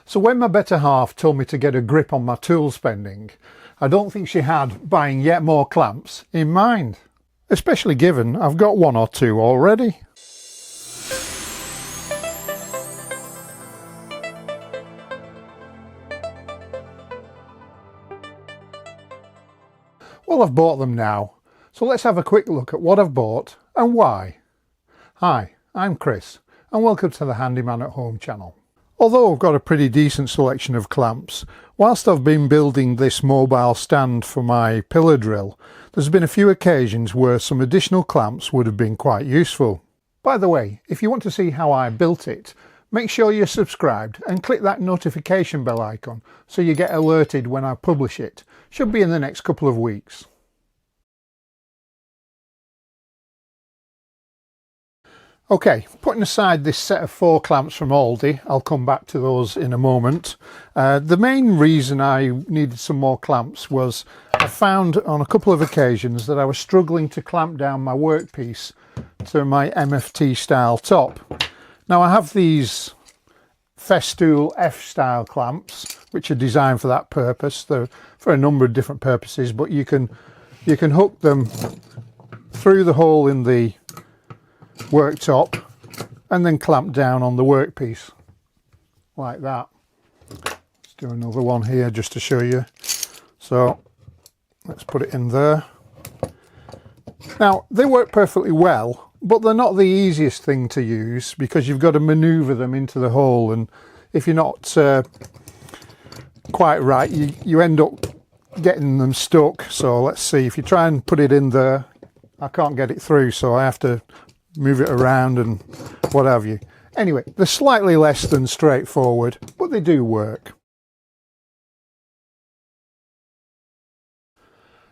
So when my better half told me to get a grip on my tool spending, I don't think she had buying yet more clamps in mind, especially given I've got one or two already. Well, I've bought them now, so let's have a quick look at what I've bought and why. Hi, I'm Chris and welcome to the Handyman at Home channel. Although I've got a pretty decent selection of clamps, whilst I've been building this mobile stand for my pillar drill, there's been a few occasions where some additional clamps would have been quite useful. By the way, if you want to see how I built it, make sure you're subscribed and click that notification bell icon so you get alerted when I publish it. Should be in the next couple of weeks. Okay, putting aside this set of 4 clamps from Aldi, I'll come back to those in a moment. The main reason I needed some more clamps was I found on a couple of occasions that I was struggling to clamp down my workpiece to my MFT style top. Now I have these Festool F style clamps which are designed for that purpose. They're for a number of different purposes, but you can hook them through the hole in the worktop and then clamp down on the workpiece like that. Let's do another one here just to show you. So let's put it in there. Now they work perfectly well, but they're not the easiest thing to use because you've got to maneuver them into the hole, and if you're not quite right, you end up getting them stuck. So let's see, if you try and put it in there, I can't get it through, so I have to move it around and what have you. Anyway, they're slightly less than straightforward, but they do work.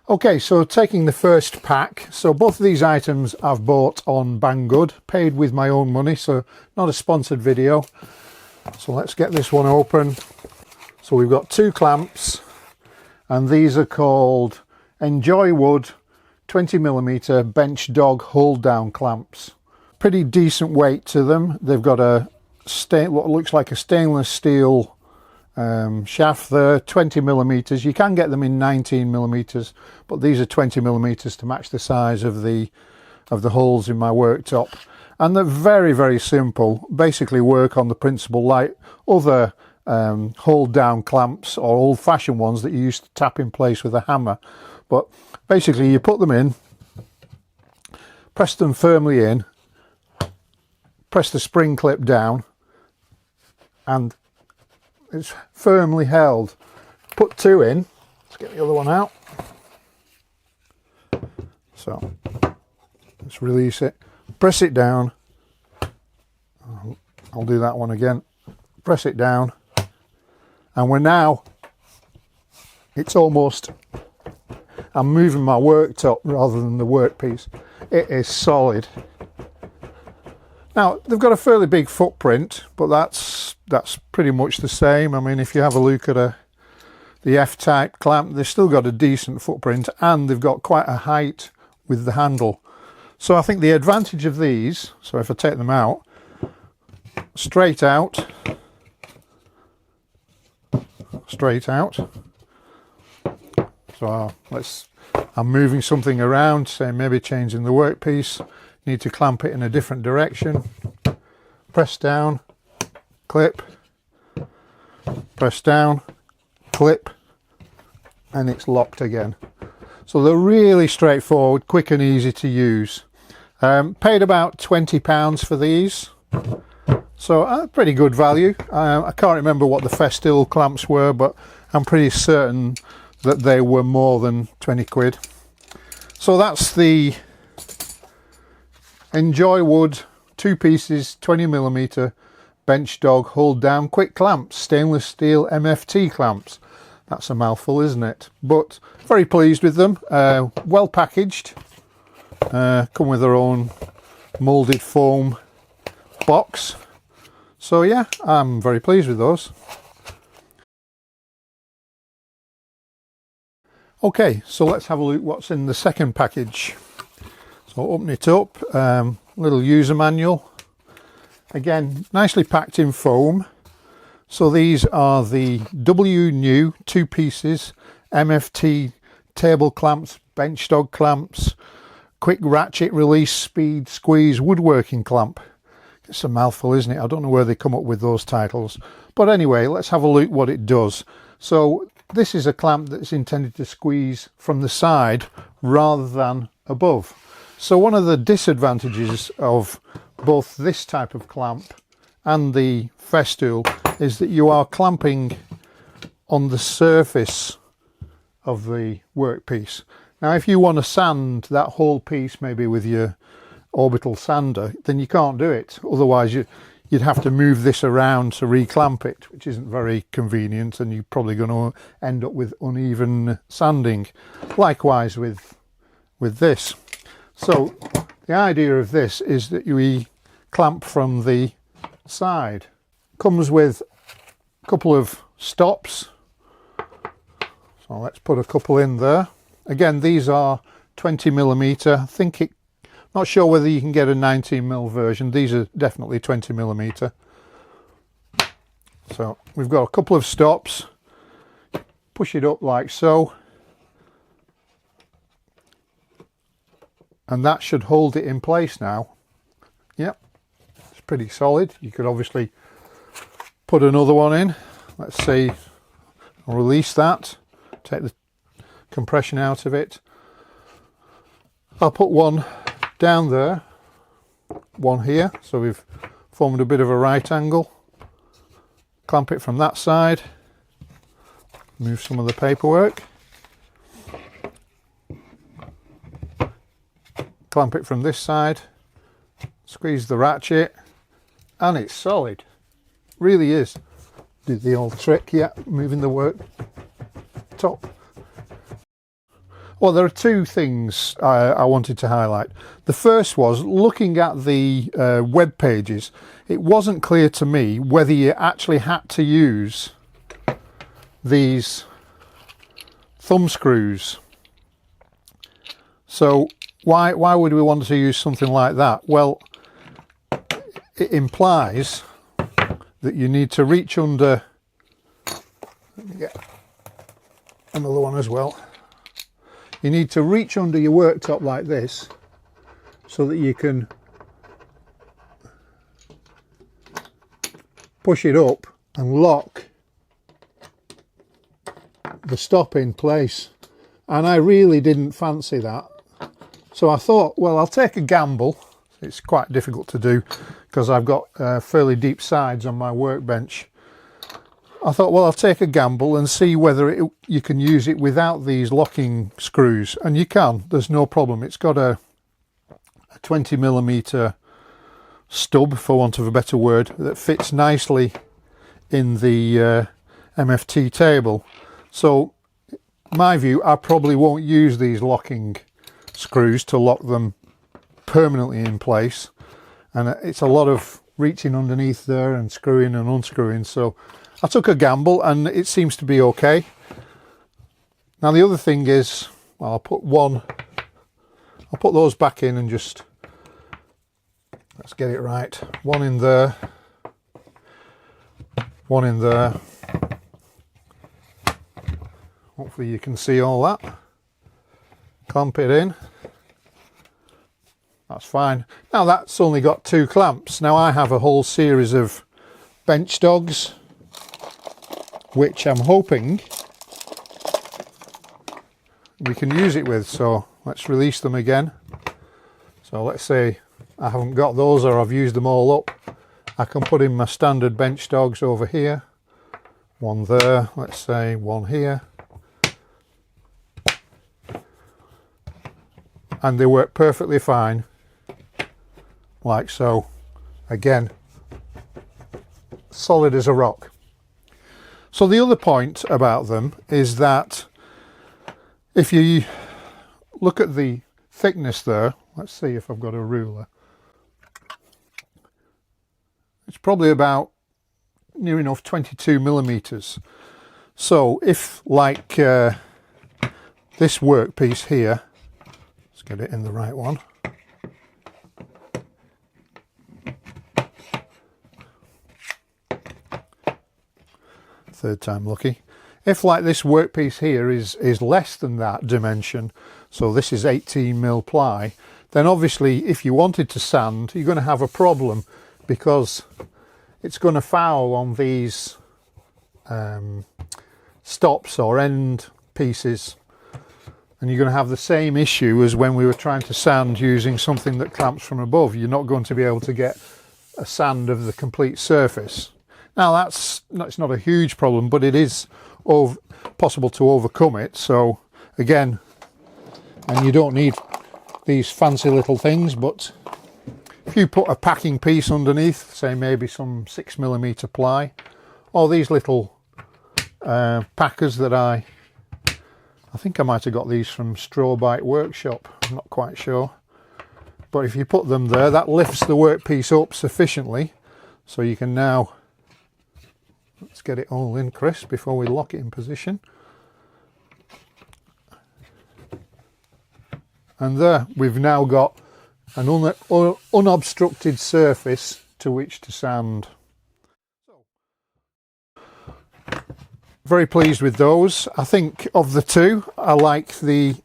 Okay, so taking the first pack, so both of these items I've bought on Banggood, paid with my own money, so not a sponsored video. So let's get this one open. So we've got 2 clamps, and these are called Enjoy Wood 20mm bench dog hold down clamps. Pretty decent weight to them. They've got what looks like a stainless steel shaft there, 20mm. You can get them in 19mm, but these are 20mm to match the size of the holes in my worktop. And they're very, very simple. Basically work on the principle like other hold down clamps or old-fashioned ones that you used to tap in place with a hammer. But basically you put them in, press them firmly in, press the spring clip down, and it's firmly held. Put 2 in. Let's get the other one out. So let's release it, press it down. I'll do that one again. Press it down, and we're now, it's almost, I'm moving my worktop rather than the workpiece. It is solid. Now they've got a fairly big footprint, but that's pretty much the same. I mean, if you have a look at the F-type clamp, they've still got a decent footprint, and they've got quite a height with the handle. So I think the advantage of these, so if I take them out, straight out, so I'm moving something around, say maybe changing the workpiece, need to clamp it in a different direction, press down, clip, press down, clip, and it's locked again. So they're really straightforward, quick and easy to use. Paid about £20 for these, so pretty good value. I can't remember what the Festool clamps were, but I'm pretty certain that they were more than 20 quid. So that's the Enjoy Wood 2 pieces 20mm bench dog hold down quick clamps, stainless steel MFT clamps. That's a mouthful, isn't it? But very pleased with them. Well packaged, come with their own molded foam box. So yeah, I'm very pleased with those. Okay, so let's have a look what's in the second package. So open it up, little user manual. Again, nicely packed in foam. So these are the W-New 2 pieces MFT table clamps, bench dog clamps, quick ratchet release speed squeeze woodworking clamp. It's a mouthful, isn't it? I don't know where they come up with those titles. But anyway, let's have a look what it does. So this is a clamp that's intended to squeeze from the side rather than above. So one of the disadvantages of both this type of clamp and the Festool is that you are clamping on the surface of the workpiece. Now if you want to sand that whole piece maybe with your orbital sander, then you can't do it. Otherwise you'd have to move this around to reclamp it, which isn't very convenient, and you're probably going to end up with uneven sanding. Likewise with this. So the idea of this is that you clamp from the side. Comes with a couple of stops. So let's put a couple in there. Again, these are 20mm. Not sure whether you can get a 19mm version. These are definitely 20mm. So we've got a couple of stops. Push it up like so. And that should hold it in place now. Yep, it's pretty solid. You could obviously put another one in. Let's see, I'll release that, take the compression out of it. I'll put one down there, one here, so we've formed a bit of a right angle. Clamp it from that side, move some of the paperwork. Clamp it from this side, squeeze the ratchet, and it's solid. Really is. Did the old trick, yeah, moving the work top. Well, there are two things I wanted to highlight. The first was, looking at the web pages, it wasn't clear to me whether you actually had to use these thumb screws. So why would we want to use something like that? Well, it implies that you need to reach under. Let me get another one as well. You need to reach under your worktop like this so that you can push it up and lock the stop in place. And I really didn't fancy that. So I thought, well, I'll take a gamble. It's quite difficult to do because I've got fairly deep sides on my workbench. I thought, well, I'll take a gamble and see whether you can use it without these locking screws. And you can, there's no problem. It's got a 20mm stub, for want of a better word, that fits nicely in the MFT table. So my view, I probably won't use these locking screws to lock them permanently in place, and it's a lot of reaching underneath there and screwing and unscrewing. So I took a gamble and it seems to be okay. Now the other thing is, well, I'll put those back in and just, let's get it right. One in there, one in there. Hopefully you can see all that. Clamp it in. That's fine. Now that's only got 2 clamps. Now I have a whole series of bench dogs, which I'm hoping we can use it with. So let's release them again. So let's say I haven't got those, or I've used them all up. I can put in my standard bench dogs over here. One there, let's say one here. And they work perfectly fine, like so. Again, solid as a rock. So the other point about them is that if you look at the thickness there, let's see if I've got a ruler. It's probably about near enough 22mm. So if, like this workpiece here, let's get it in the right one. third time lucky. If like this workpiece here is less than that dimension, so this is 18mm ply, then obviously if you wanted to sand, you're going to have a problem, because it's going to foul on these stops or end pieces, and you're going to have the same issue as when we were trying to sand using something that clamps from above. You're not going to be able to get a sand of the complete surface. Now it's not a huge problem, but it is possible to overcome it. So again, and you don't need these fancy little things, but if you put a packing piece underneath, say maybe some 6mm ply, or these little packers that I think I might have got these from Strawbite Workshop, I'm not quite sure, but if you put them there, that lifts the workpiece up sufficiently, so you can now, let's get it all in crisp before we lock it in position. And there, we've now got an unobstructed surface to which to sand. Very pleased with those. I think of the two, I like the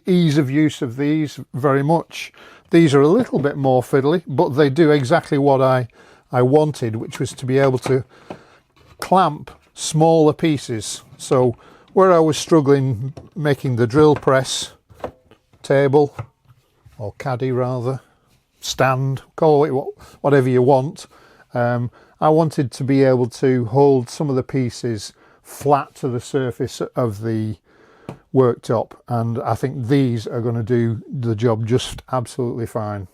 ease of use of these very much. These are a little bit more fiddly, but they do exactly what I wanted, which was to be able to clamp smaller pieces. So where I was struggling making the drill press table, or caddy rather, stand, call it whatever you want, I wanted to be able to hold some of the pieces flat to the surface of the worktop, and I think these are going to do the job just absolutely fine.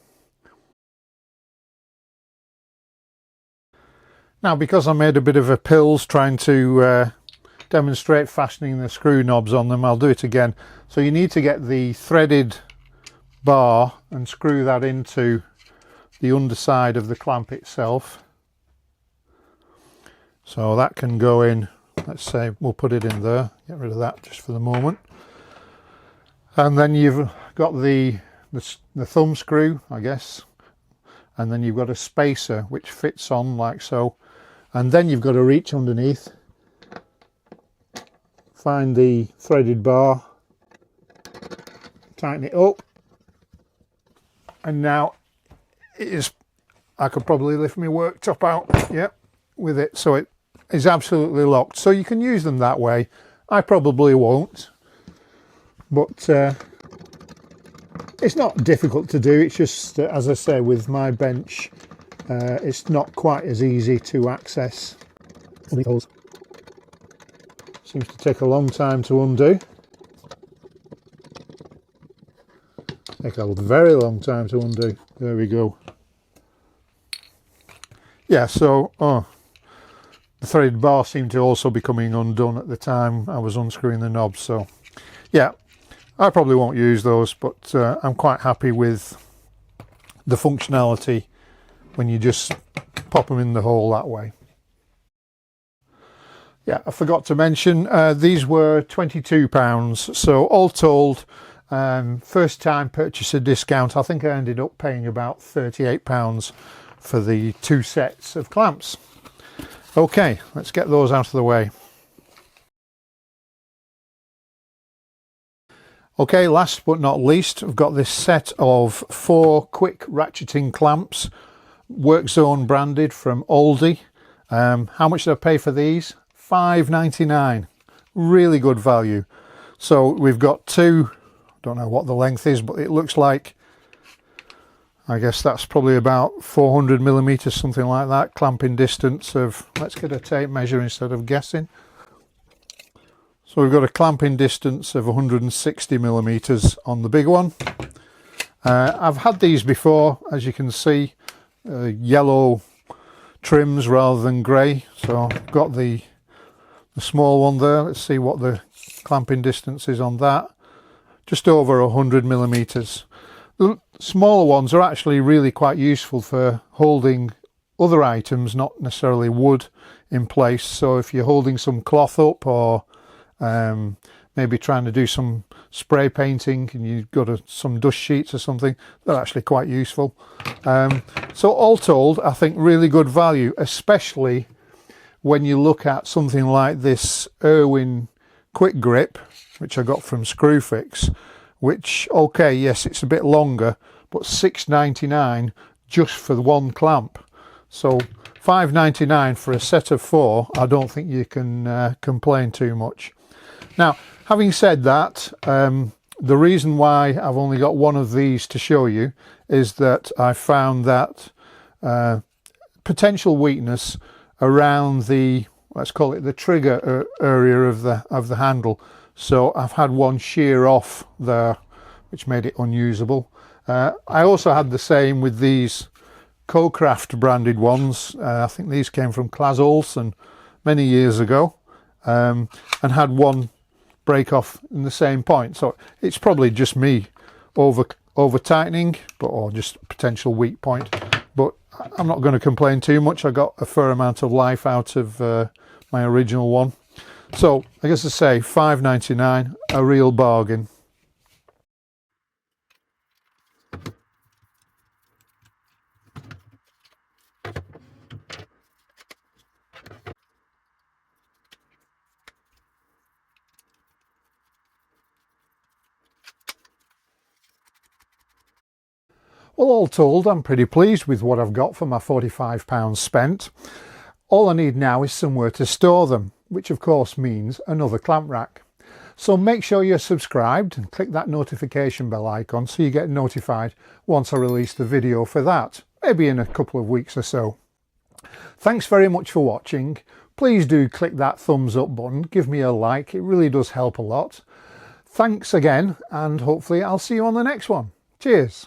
Now, because I made a bit of a pills trying to demonstrate fastening the screw knobs on them, I'll do it again. So you need to get the threaded bar and screw that into the underside of the clamp itself. So that can go in, let's say we'll put it in there, get rid of that just for the moment. And then you've got the thumb screw, I guess, and then you've got a spacer which fits on like so, and then you've got to reach underneath, find the threaded bar, tighten it up, and now it is, I could probably lift my worktop out, yep, with it, so it is absolutely locked. So you can use them that way. I probably won't, but it's not difficult to do. It's just, as I say, with my bench, it's not quite as easy to access. Seems to take a long time to undo. Take a very long time to undo. There we go. Yeah, so the threaded bar seemed to also be coming undone at the time I was unscrewing the knobs. So yeah, I probably won't use those, but I'm quite happy with the functionality when you just pop them in the hole that way. Yeah, I forgot to mention, these were £22, so all told, first time purchaser discount, I think I ended up paying about £38 for the 2 sets of clamps. Okay, let's get those out of the way. Okay, last but not least, I've got this set of 4 quick ratcheting clamps, WorkZone branded from Aldi. How much did I pay for these? £5.99. Really good value. So we've got 2, don't know what the length is, but it looks like, I guess that's probably about 400mm, something like that, clamping distance of, let's get a tape measure instead of guessing. So we've got a clamping distance of 160mm on the big one. I've had these before, as you can see, yellow trims rather than grey. So I've got the small one there. Let's see what the clamping distance is on that. Just over 100mm. The smaller ones are actually really quite useful for holding other items, not necessarily wood, in place. So if you're holding some cloth up, or maybe trying to do some spray painting and you've got some dust sheets or something, they're actually quite useful. So all told, I think really good value, especially when you look at something like this Irwin Quick Grip, which I got from Screwfix, which, okay, yes, it's a bit longer, but $6.99 just for one clamp. So $5.99 for a set of 4, I don't think you can complain too much. Now, having said that, the reason why I've only got one of these to show you is that I found that potential weakness around the, let's call it the trigger area of the handle. So I've had one shear off there, which made it unusable. I also had the same with these Co-Craft branded ones. I think these came from Claes Olsen many years ago, and had one break off in the same point. So it's probably just me over tightening, or just a potential weak point. But I'm not going to complain too much. I got a fair amount of life out of my original one. So I guess to say $5.99, a real bargain. Well, all told, I'm pretty pleased with what I've got for my £45 spent. All I need now is somewhere to store them, which of course means another clamp rack. So make sure you're subscribed and click that notification bell icon so you get notified once I release the video for that, maybe in a couple of weeks or so. Thanks very much for watching. Please do click that thumbs up button, give me a like, it really does help a lot. Thanks again, and hopefully I'll see you on the next one. Cheers.